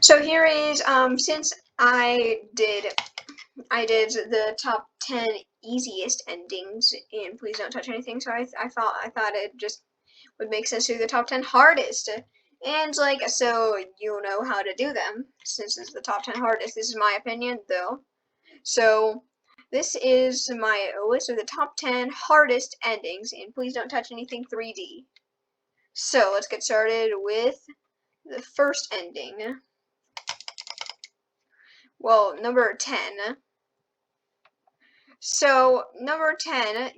So here is since I did the top 10 easiest endings, and please don't touch anything. So I thought it just would make sense to do the top 10 hardest, and like so you know how to do them since it's the top 10 hardest. This is my opinion though. So this is my list of the top 10 hardest endings, and please don't touch anything 3D. So let's get started with the first ending. Well, number 10. So number 10,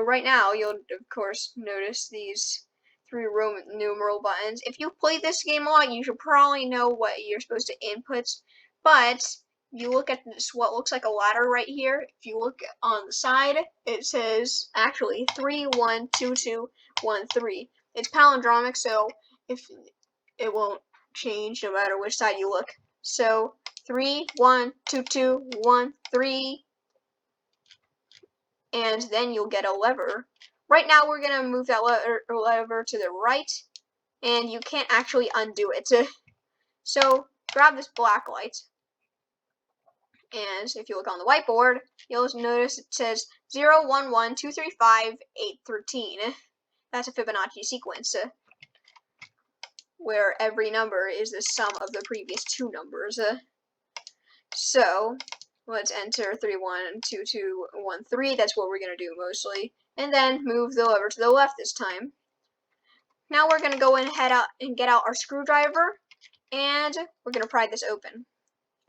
right now you'll of course notice these three Roman numeral buttons. If you played this game a lot, you should probably know what you're supposed to input. But you look at this, what looks like a ladder right here. If you look on the side, it says actually 3 1 2 2 1 3. It's palindromic, so if it won't change no matter which side you look. So 3 1 2 2 1 3. And then you'll get a lever. Right now we're going to move that lever to the right, and you can't actually undo it. So grab this black light, and if you look on the whiteboard, you'll notice it says 0, 1, 1, 2, 3, 5, 8, 13. That's a Fibonacci sequence, where every number is the sum of the previous two numbers. So let's enter 3, 1, 2, 2, 1, 3. That's what we're going to do mostly. And then move the lever to the left this time. Now we're going to go and head out and get out our screwdriver. And we're going to pry this open.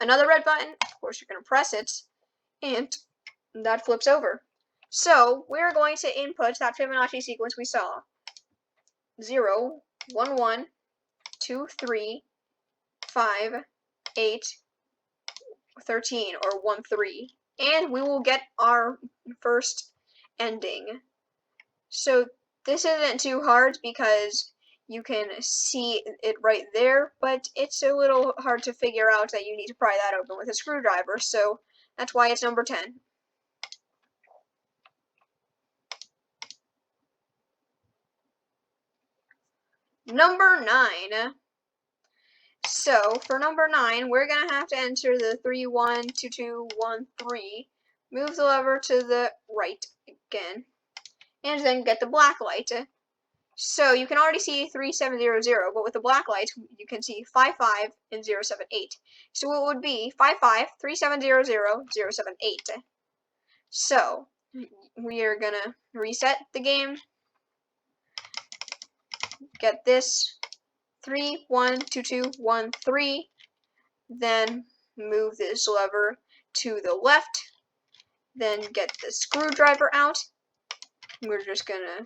Another red button. Of course, you're going to press it. And that flips over. So we're going to input that Fibonacci sequence we saw. 0, 1, 1, 2, 3, 5, 8, 13, or 1, 3, and we will get our first ending. So this isn't too hard because you can see it right there, but it's a little hard to figure out that you need to pry that open with a screwdriver, so that's why it's number 10. Number 9. So for number 9, we're going to have to enter the 3, 1, 2, 2, 1, 3. Move the lever to the right again, and then get the black light. So you can already see 3700, but with the black light, you can see 55 and 078. So it would be 55 3700 078. So we are going to reset the game. Get this 3 1 2 2 1 3. Then move this lever to the left. Then get the screwdriver out. We're just gonna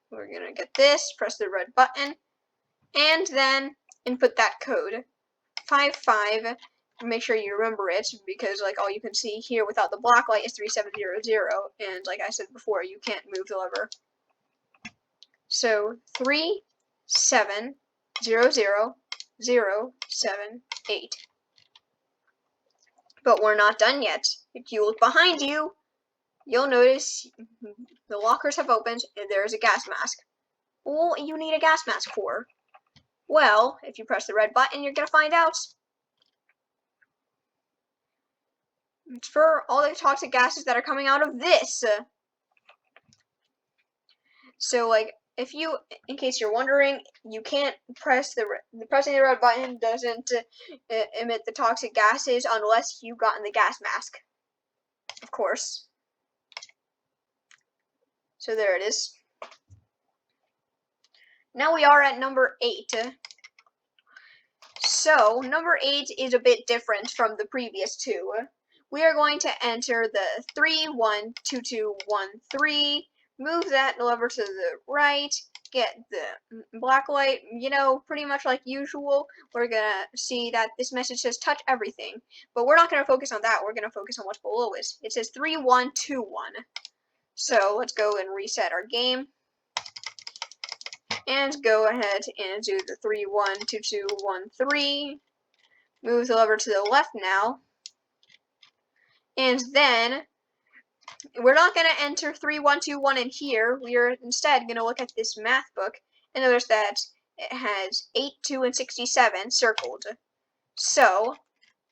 we're gonna get this, press the red button, and then input that code 55. Make sure you remember it, because like all you can see here without the black light is 3700, and like I said before, you can't move the lever. So 3700 078. But we're not done yet. If you look behind you, you'll notice the lockers have opened and there's a gas mask. What you need a gas mask for? Well, if you press the red button, you're gonna find out. It's for all the toxic gases that are coming out of this. So, like, if you, in case you're wondering, you can't pressing the red button doesn't emit the toxic gases unless you've gotten the gas mask, of course. So there it is. Now we are at number 8. So number 8 is a bit different from the previous two. We are going to enter the 3 1 2 2 1 3. Move that lever to the right, get the black light, pretty much like usual. We're going to see that this message says touch everything, but we're not going to focus on that. We're going to focus on what's below it. It says 3 1 2 1. So let's go and reset our game. And go ahead and do the 3 1 2 2 1 3. Move the lever to the left now. And then we're not going to enter 3 1 2 1 in here. We are instead going to look at this math book and notice that it has 8, 2, and 67 circled. So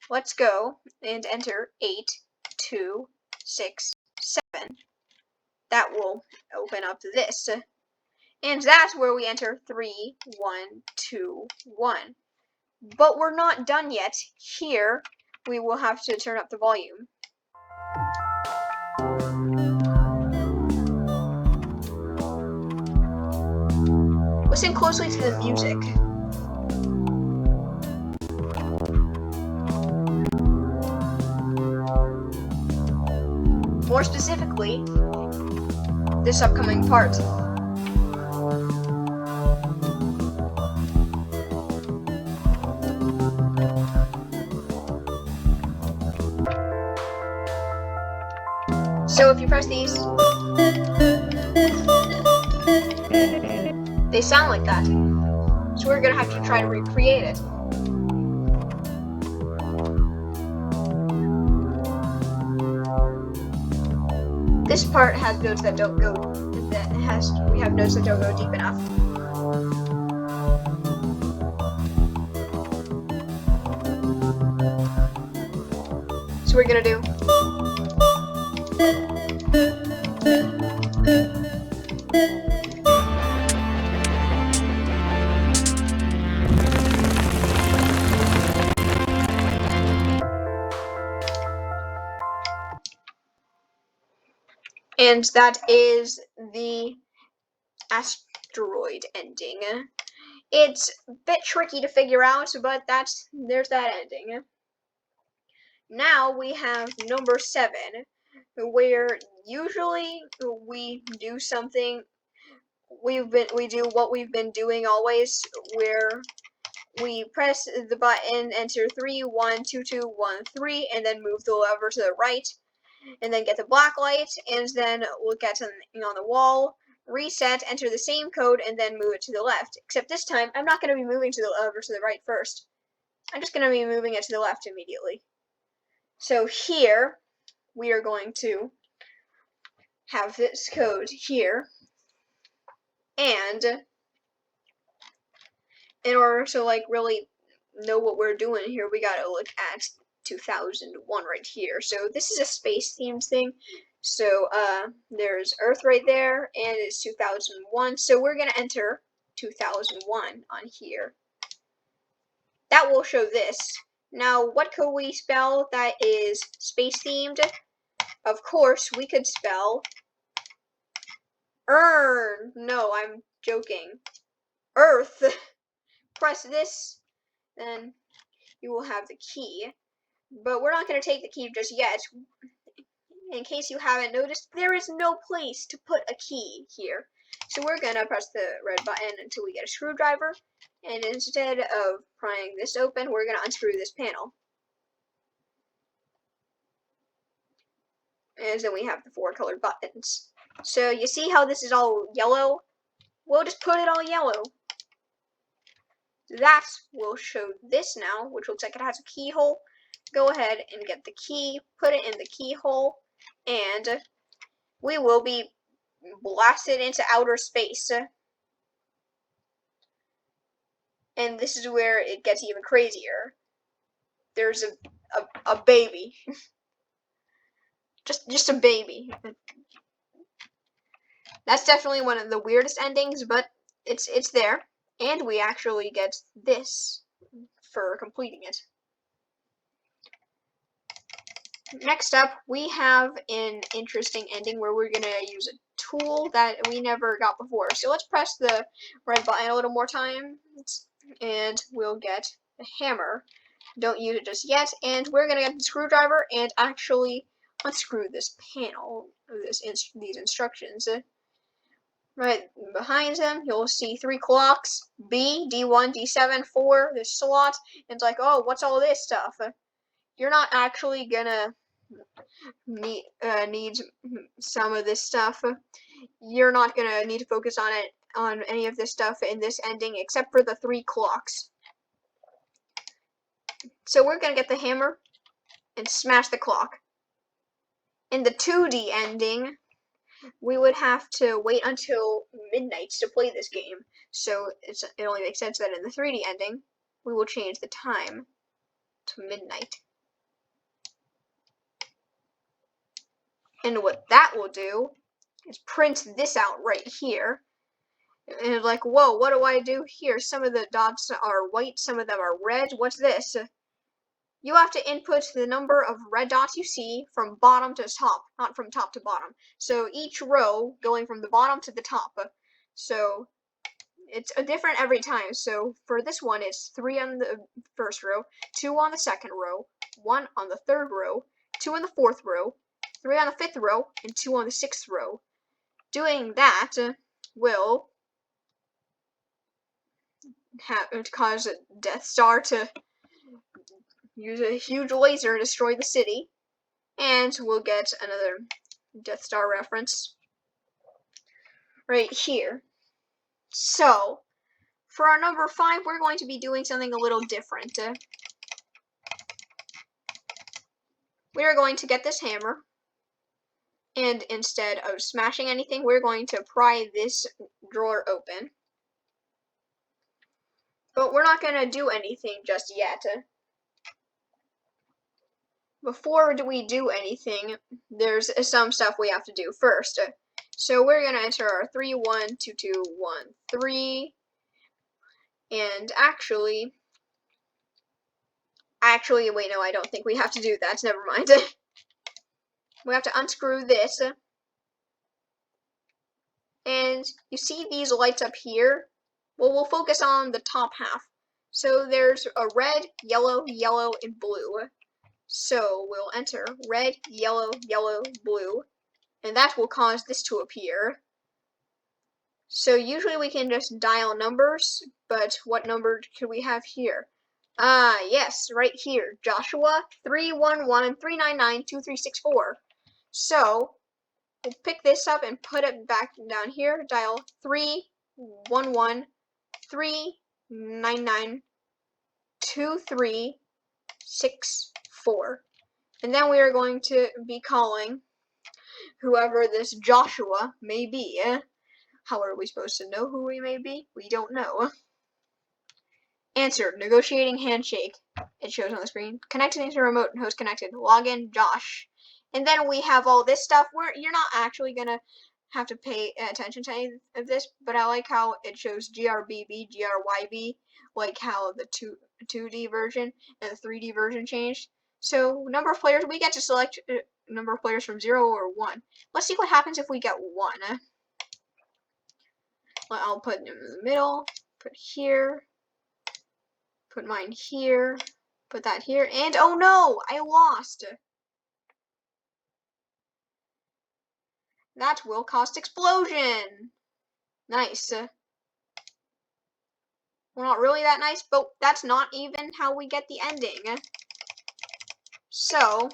let's go and enter 8, 2, 6, 7. That will open up this. And that's where we enter 3, 1, 2, 1. But we're not done yet. Here, we will have to turn up the volume. Listen closely to the music. More specifically, this upcoming part. So if you press these, they sound like that. So we're gonna have to try to recreate it. This part has notes that don't go. We have notes that don't go deep enough. So we're gonna do. And that is the asteroid ending. It's a bit tricky to figure out, but there's that ending. Now we have number 7, where usually we do something. We do what we've been doing always, where we press the button, enter 3, 1, 2, 2, 1, 3, and then move the lever to the right, and then get the black light, and then look at something on the wall, reset, enter the same code, and then move it to the left. Except this time, I'm not going to be moving to the lever to the right first. I'm just going to be moving it to the left immediately. So here, we are going to have this code here, and in order to really know what we're doing here, we gotta look at 2001 right here. So this is a space themed thing. So there's Earth right there, and it's 2001. So we're gonna enter 2001 on here. That will show this. Now, what could we spell that is space themed? Of course, we could spell Earn. No, I'm joking. Earth. Press this, then you will have the key. But we're not going to take the key just yet. In case you haven't noticed, there is no place to put a key here. So we're going to press the red button until we get a screwdriver. And instead of prying this open, we're going to unscrew this panel. And then we have the 4 colored buttons. So you see how this is all yellow? We'll just put it all yellow. That will show this now, which looks like it has a keyhole. Go ahead and get the key, put it in the keyhole, and we will be blasted into outer space. And this is where it gets even crazier. There's a baby. just a baby. That's definitely one of the weirdest endings, but it's there. And we actually get this for completing it. Next up, we have an interesting ending where we're going to use a tool that we never got before. So let's press the red button a little more time, and we'll get the hammer. Don't use it just yet, and we're going to get the screwdriver and actually unscrew this panel, these instructions. Right behind him, you'll see 3 clocks, B, D1, D7, 4, this slot, and it's like, oh, what's all this stuff? You're not actually gonna need some of this stuff. You're not gonna need to focus on any of this stuff in this ending, except for the 3 clocks. So we're gonna get the hammer and smash the clock. In the 2D ending, we would have to wait until midnight to play this game. So it only makes sense that in the 3D ending, we will change the time to midnight. And what that will do is print this out right here. And it's like, whoa, what do I do here? Some of the dots are white, some of them are red. What's this? You have to input the number of red dots you see from bottom to top, not from top to bottom. So each row going from the bottom to the top. So it's different every time. So for this one, it's 3 on the first row, 2 on the second row, 1 on the third row, 2 on the fourth row, 3 on the fifth row, and 2 on the sixth row. Doing that will cause Death Star to use a huge laser to destroy the city, and we'll get another Death Star reference right here. So, for our number 5, we're going to be doing something a little different. We are going to get this hammer, and instead of smashing anything, we're going to pry this drawer open. But we're not going to do anything just yet. Before we do anything, there's some stuff we have to do first. So we're going to enter our 312213, and actually, wait, no, I don't think we have to do that, never mind. We have to unscrew this, and you see these lights up here? Well, we'll focus on the top half. So there's a red, yellow, yellow, and blue. So we'll enter red, yellow, yellow, blue, and that will cause this to appear. So usually we can just dial numbers, but what number could we have here? Yes, right here, Joshua 311-399-2364. So we'll pick this up and put it back down here, dial 311-399-2364. And then we are going to be calling whoever this Joshua may be. How are we supposed to know who he may be? We don't know. Answer, negotiating handshake. It shows on the screen. Connecting to remote host connected. Login, Josh. And then we have all this stuff where you're not actually going to have to pay attention to any of this, but I like how it shows GRBB, GRYB, like how the 2D version and the 3D version changed. So, number of players, we get to select number of players from 0 or 1. Let's see what happens if we get 1. I'll put them in the middle, put here, put mine here, put that here, and oh no, I lost. That will cost explosion. Nice. Well, not really that nice, but that's not even how we get the ending. So,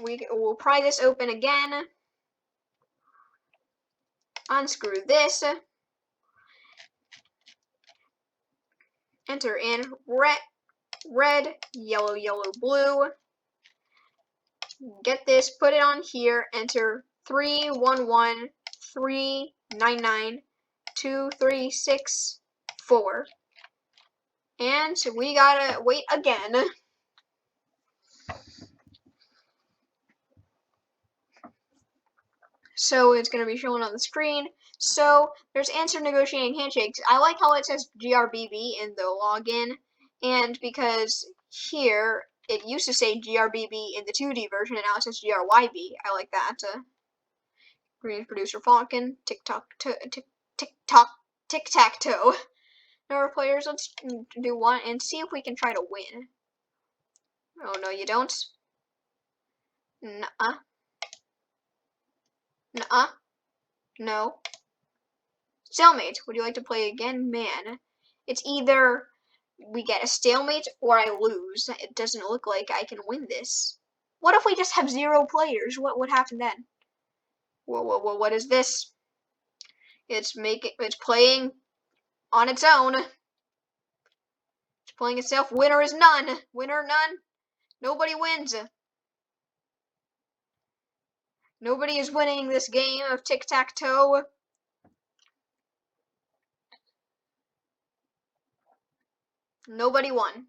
we'll pry this open again. Unscrew this. Enter in red, yellow, yellow, blue. Get this, put it on here, enter 311-399-2364. And we gotta wait again. So it's going to be shown on the screen. So there's answer negotiating handshakes. I like how it says GRBB in the login, and because here it used to say GRBB in the 2D version, and now it says GRYB. I like that. Green producer Falcon, tic-tac-toe. Number of players, let's do 1 and see if we can try to win. Oh, no, you don't. Nuh-uh. Nuh-uh. No. Stalemate. Would you like to play again? Man. It's either we get a stalemate or I lose. It doesn't look like I can win this. What if we just have 0 players? What would happen then? Whoa, whoa, whoa, what is this? It's playing on its own. It's playing itself. Winner is none. Winner none. Nobody wins. Nobody is winning this game of tic-tac-toe. Nobody won.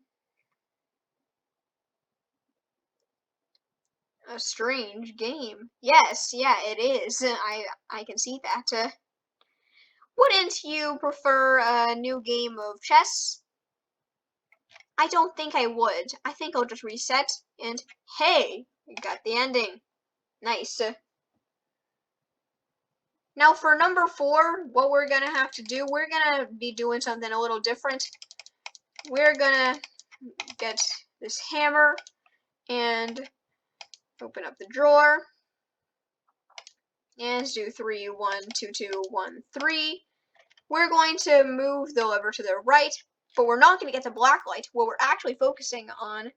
A strange game. Yes, yeah, it is. I can see that. Wouldn't you prefer a new game of chess? I don't think I would. I think I'll just reset and hey, we got the ending. Nice. Now for number 4, what we're gonna have to do, we're gonna be doing something a little different. We're gonna get this hammer and open up the drawer and do 3, 1, 2, 2, 1, 3. We're going to move the lever to the right, but we're not going to get the black light. What we're actually focusing on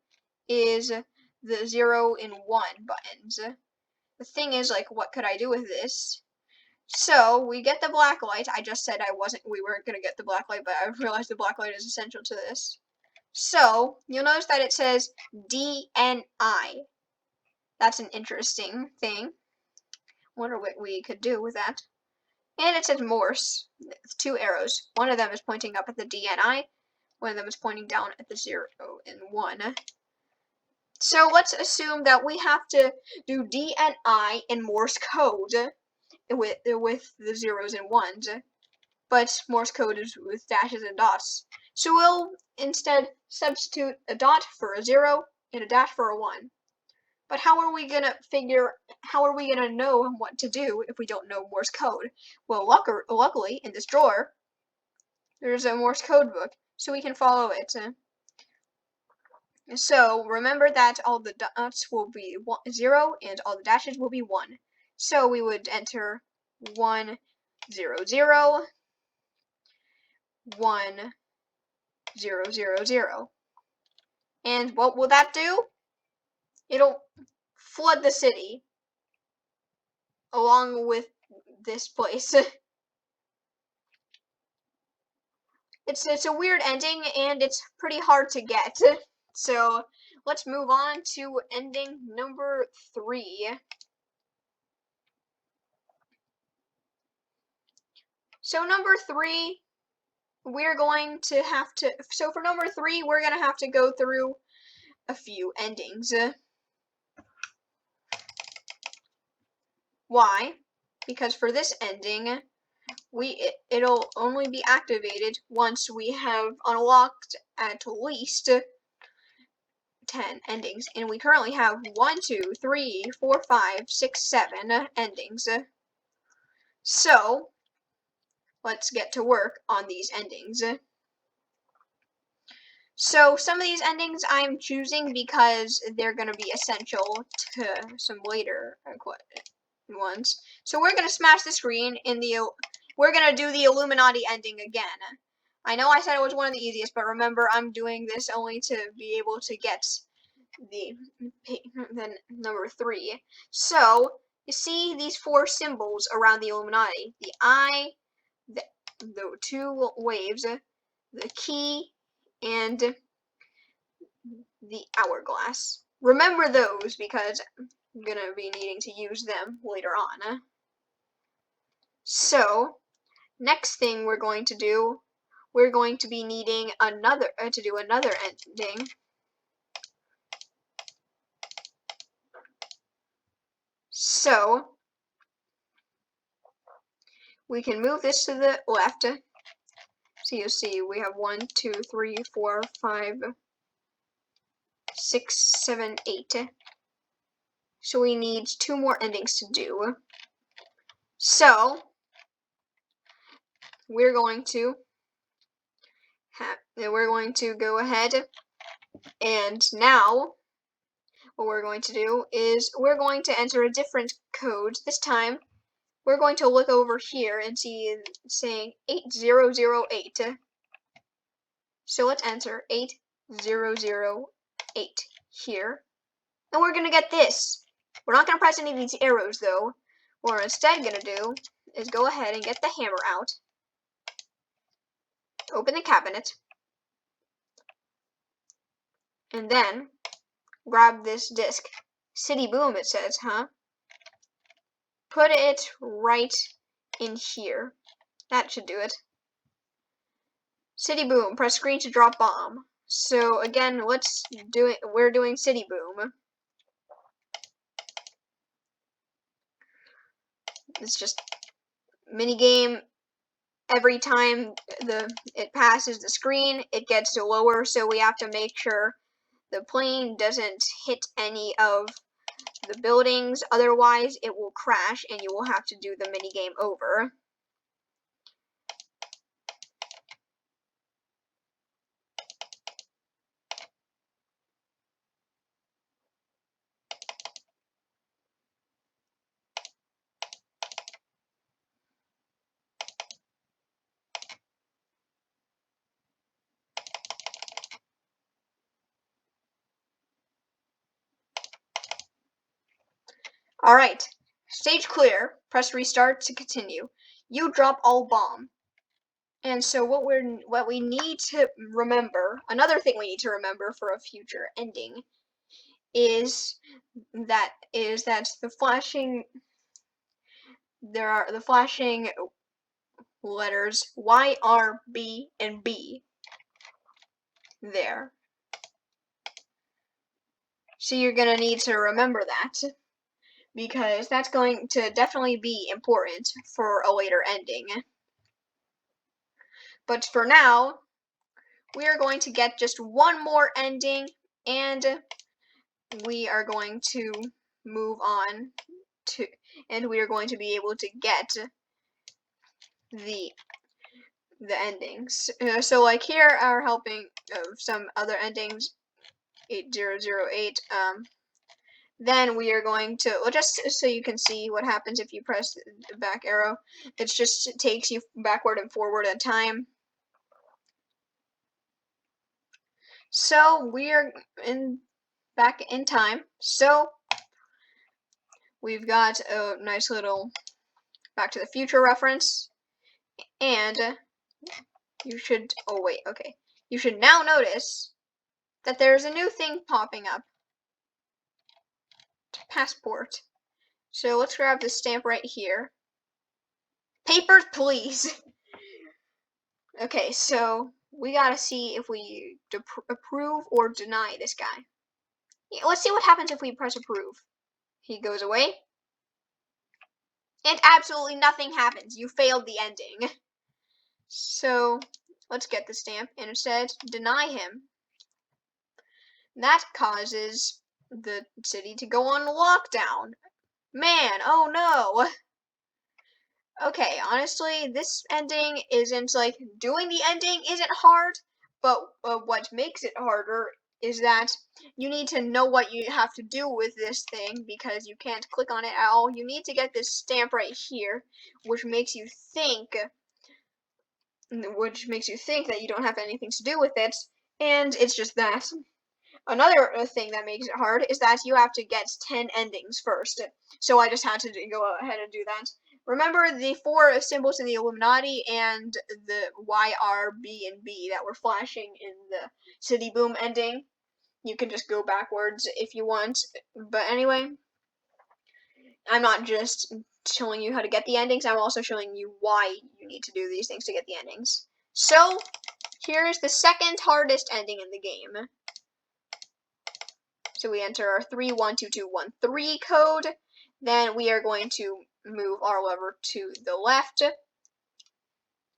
is the 0 and 1 buttons. The thing is, like, what could I do with this? So we get the black light. I just said we weren't going to get the black light, but I realized the black light is essential to this. So you'll notice that it says DNI. That's an interesting thing. Wonder what we could do with that. And it says Morse, with 2 arrows. One of them is pointing up at the DNI, one of them is pointing down at the 0 and 1. So let's assume that we have to do DNI in Morse code with the 0s and 1s, but Morse code is with dashes and dots. So we'll instead substitute a dot for a 0 and a dash for a 1. But how are we gonna know what to do if we don't know Morse code? Well, luckily, in this drawer, there's a Morse code book, so we can follow it. So remember that all the dots will be 0 and all the dashes will be 1. So we would enter 1, 0, 0, 1, 0, 0, 0. And what will that do? It'll flood the city along with this place. It's a weird ending and it's pretty hard to get. So let's move on to ending number 3. So number 3, we're going to have to, so for number 3, we're going to have to go through a few endings. Why? Because for this ending, it'll only be activated once we have unlocked at least 10 endings, and we currently have 1, 2, 3, 4, 5, 6, 7 endings. So let's get to work on these endings. So some of these endings I'm choosing because they're going to be essential to some later ones. So we're going to smash the screen we're going to do the Illuminati ending again. I know I said it was one of the easiest, but remember I'm doing this only to be able to get the number 3. So you see these 4 symbols around the Illuminati: the eye, the 2 waves, the key, and the hourglass. Remember those because I'm gonna be needing to use them later on. So next thing we're going to do, we're going to be needing another ending. So we can move this to the left. So you'll see we have 1, 2, 3, 4, 5, 6, 7, 8. So we need 2 more endings to do. So we're going to go ahead, and now what we're going to do is we're going to enter a different code. This time we're going to look over here and see saying 8008. So let's enter 8008 here. And we're going to get this. We're not going to press any of these arrows though. What we're instead going to do is go ahead and get the hammer out. Open the cabinet. And then grab this disc. City Boom it says, huh? put it right in here. That should do it. City boom. Press screen to drop bomb. So again, let's do it. We're doing city boom. It's just mini game. Every time it passes the screen, it gets lower. So we have to make sure the plane doesn't hit any of the buildings. Otherwise, it will crash, and you will have to do the mini game over. Alright, stage clear. Press restart to continue. You drop all bomb. And so what we need to remember, another thing we need to remember for a future ending is that the flashing letters Y, R, B, and B there. So you're gonna need to remember that, because that's going to definitely be important for a later ending. But for now, we are going to get just one more ending, and we are going to move on to, and we are going to be able to get the endings. So like here are helping some other endings, 8008. Then we are going to, well, just so you can see what happens if you press the back arrow. It just takes you backward and forward in time. So we are back in time. So we've got a nice little Back to the Future reference, and you should, oh wait, okay. You should now notice that there's a new thing popping up. Passport. So let's grab the stamp right here. Papers, please. Okay, so we gotta see if we approve or deny this guy. Yeah, let's see what happens if we press approve. He goes away. And absolutely nothing happens. You failed the ending. So let's get the stamp, and it says deny him. That causes the city to go on lockdown. Man, oh no. Okay, honestly, this ending isn't, like, doing the ending isn't hard, but what makes it harder is that you need to know what you have to do with this thing, because you can't click on it at all. You need to get this stamp right here, which makes you think that you don't have anything to do with it, and it's just that. Another thing that makes it hard is that you have to get 10 endings first. So I just had to go ahead and do that. Remember the 4 symbols in the Illuminati and the Y, R, B, and B that were flashing in the City Boom ending? You can just go backwards if you want. But anyway, I'm not just showing you how to get the endings, I'm also showing you why you need to do these things to get the endings. So, here's the second hardest ending in the game. So we enter our 312213 code. Then we are going to move our lever to the left.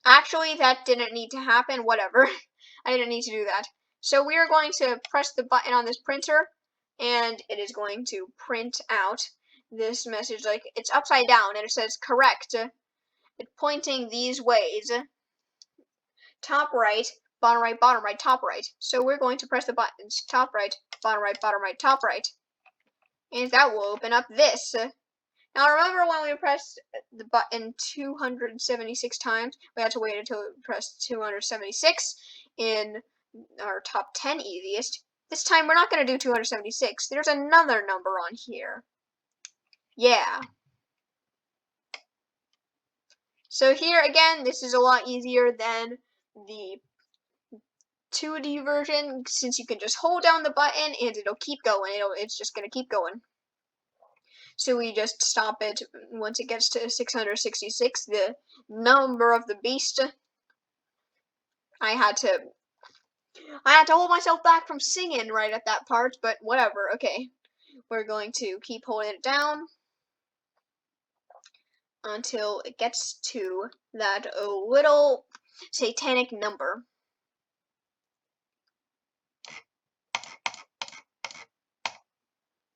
Actually, that didn't need to happen. Whatever. I didn't need to do that. So we are going to press the button on this printer, and it is going to print out this message. Like, it's upside down, and it says correct. It's pointing these ways. Top right, bottom right, top right. So we're going to press the buttons top right, bottom right, top right. And that will open up this. Now remember when we pressed the button 276 times, we had to wait until we pressed 276 in our top 10 easiest. This time we're not going to do 276. There's another number on here. Yeah. So here again, this is a lot easier than the 2D version, since you can just hold down the button and it'll keep going. It's just going to keep going. So we just stop it once it gets to 666, the number of the beast. I had to hold myself back from singing right at that part, but whatever. Okay, we're going to keep holding it down until it gets to that little satanic number.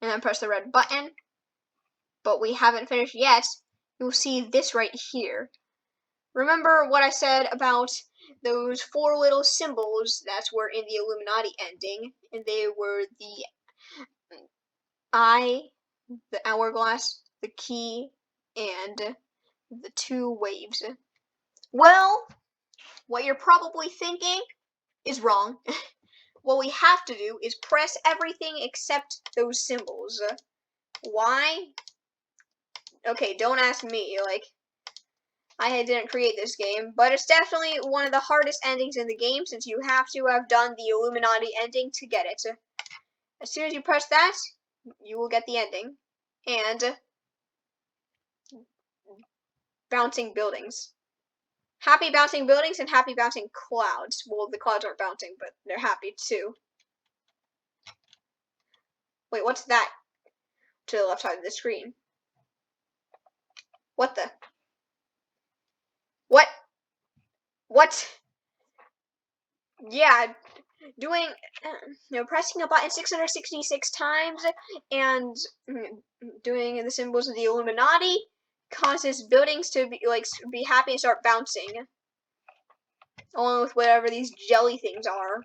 And then press the red button. But we haven't finished yet. You'll see this right here. Remember what I said about those 4 little symbols that were in the Illuminati ending? And they were the eye, the hourglass, the key, and the 2 waves. Well, what you're probably thinking is wrong. What we have to do is press everything except those symbols. Why? Okay, don't ask me, like, I didn't create this game, but it's definitely one of the hardest endings in the game since you have to have done the Illuminati ending to get it. As soon as you press that, you will get the ending. And bouncing buildings. Happy bouncing buildings and happy bouncing clouds. Well, the clouds aren't bouncing, but they're happy too. Wait, what's that? To the left side of the screen. What the? What? What? Yeah, doing, pressing a button 666 times and doing the symbols of the Illuminati causes buildings to be happy and start bouncing, along with whatever these jelly things are.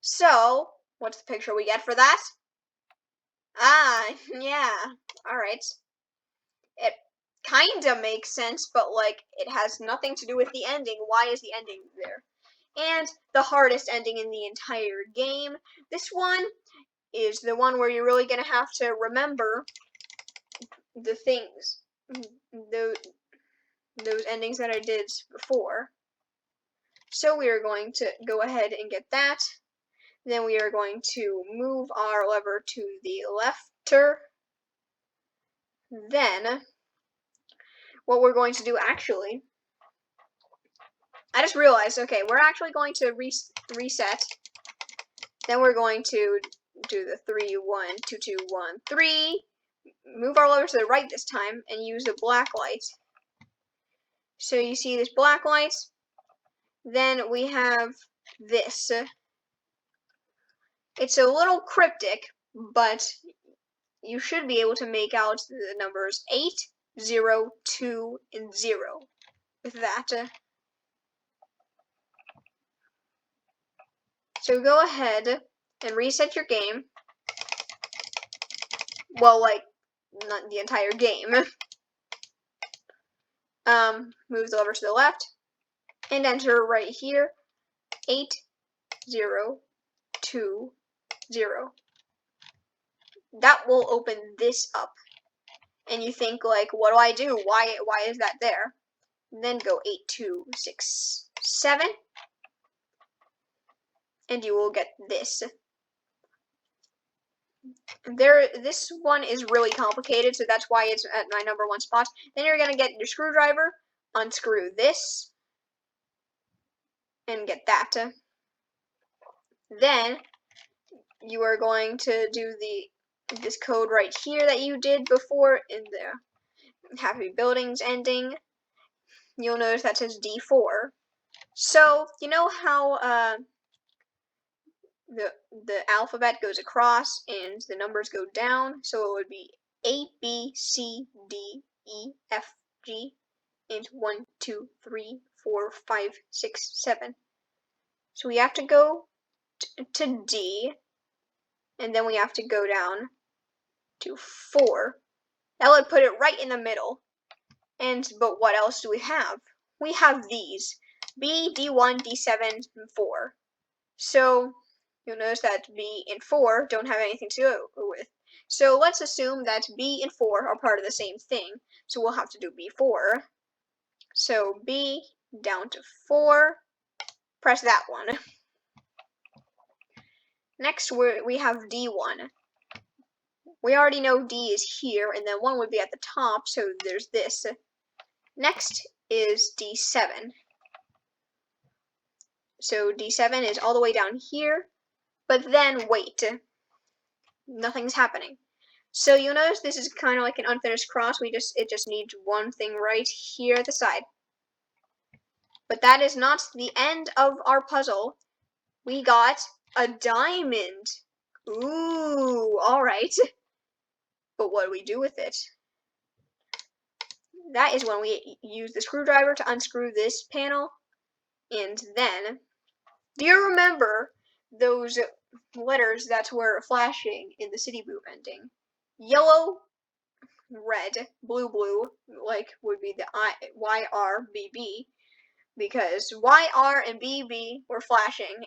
So, what's the picture we get for that? Ah, yeah, alright. It kinda makes sense, but, like, it has nothing to do with the ending. Why is the ending there? And the hardest ending in the entire game. This one is the one where you're really gonna have to remember the things, those endings that I did before. So we are going to go ahead and get that. Then we are going to move our lever to the lefter. Then, what we're going to do actually, I just realized, okay, we're actually going to reset. Then we're going to do the 3, 1, 2, 2, 1, 3. Move our lever to the right this time and use the black light. So you see this black light. Then we have this. It's a little cryptic, but you should be able to make out the numbers 8, 0, 2, and 0 with that. So go ahead and reset your game. Well, like, not the entire game. Move the lever to the left and enter right here 8, 0, 2, 0. That will open this up. And you think, like, what do I do? Why is that there? And then go 8, 2, 6, 7. And you will get this. This one is really complicated, so that's why it's at my number 1 spot. Then you're gonna get your screwdriver, unscrew this, and get that. Then you are going to do this code right here that you did before in the happy buildings ending. You'll notice that says D4. So you know how the alphabet goes across and the numbers go down, so it would be A, B, C, D, E, F, G, and 1, 2, 3, 4, 5, 6, 7. So we have to go to D, and then we have to go down to 4. That would put it right in the middle. But what else do we have? We have these: B, D1, D7, and 4. So you'll notice that B and 4 don't have anything to do with. So let's assume that B and 4 are part of the same thing. So we'll have to do B4. So B down to 4. Press that one. Next we have D1. We already know D is here, and then 1 would be at the top, so there's this. Next is D7. So D7 is all the way down here, but then wait. Nothing's happening. So you'll notice this is kind of like an unfinished cross. It just needs one thing right here at the side. But that is not the end of our puzzle. We got a diamond. Ooh, alright. But what do we do with it? That is when we use the screwdriver to unscrew this panel. And then, do you remember those letters that were flashing in the City Boom ending? Yellow, red, blue, blue, like would be the YRBB, because YR and BB were flashing.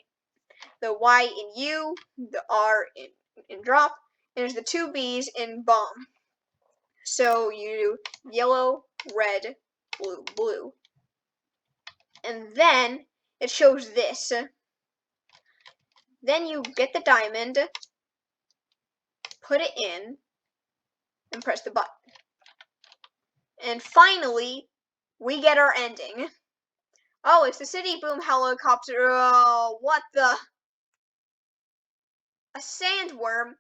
The Y in U, the R in drop, and there's the 2 B's in bomb. So you do yellow, red, blue, blue. And then it shows this. Then you get the diamond, put it in, and press the button. And finally, we get our ending. Oh, it's the City Boom helicopter. Oh, what the? A sandworm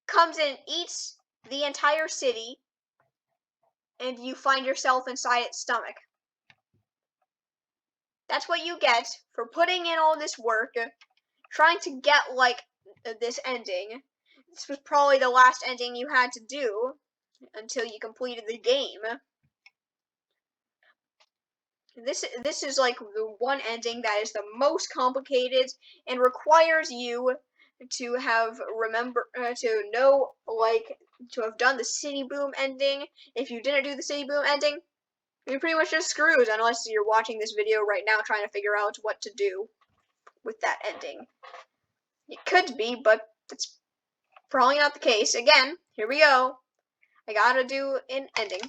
comes and eats the entire city, and you find yourself inside its stomach. That's what you get for putting in all this work, trying to get, like, this ending. This was probably the last ending you had to do until you completed the game. This is like the one ending that is the most complicated and requires you to have to know, like, to have done the City Boom ending. If you didn't do the City Boom ending, you're pretty much just screwed unless you're watching this video right now trying to figure out what to do with that ending. It could be, but that's probably not the case. Again, here we go. I gotta do an ending.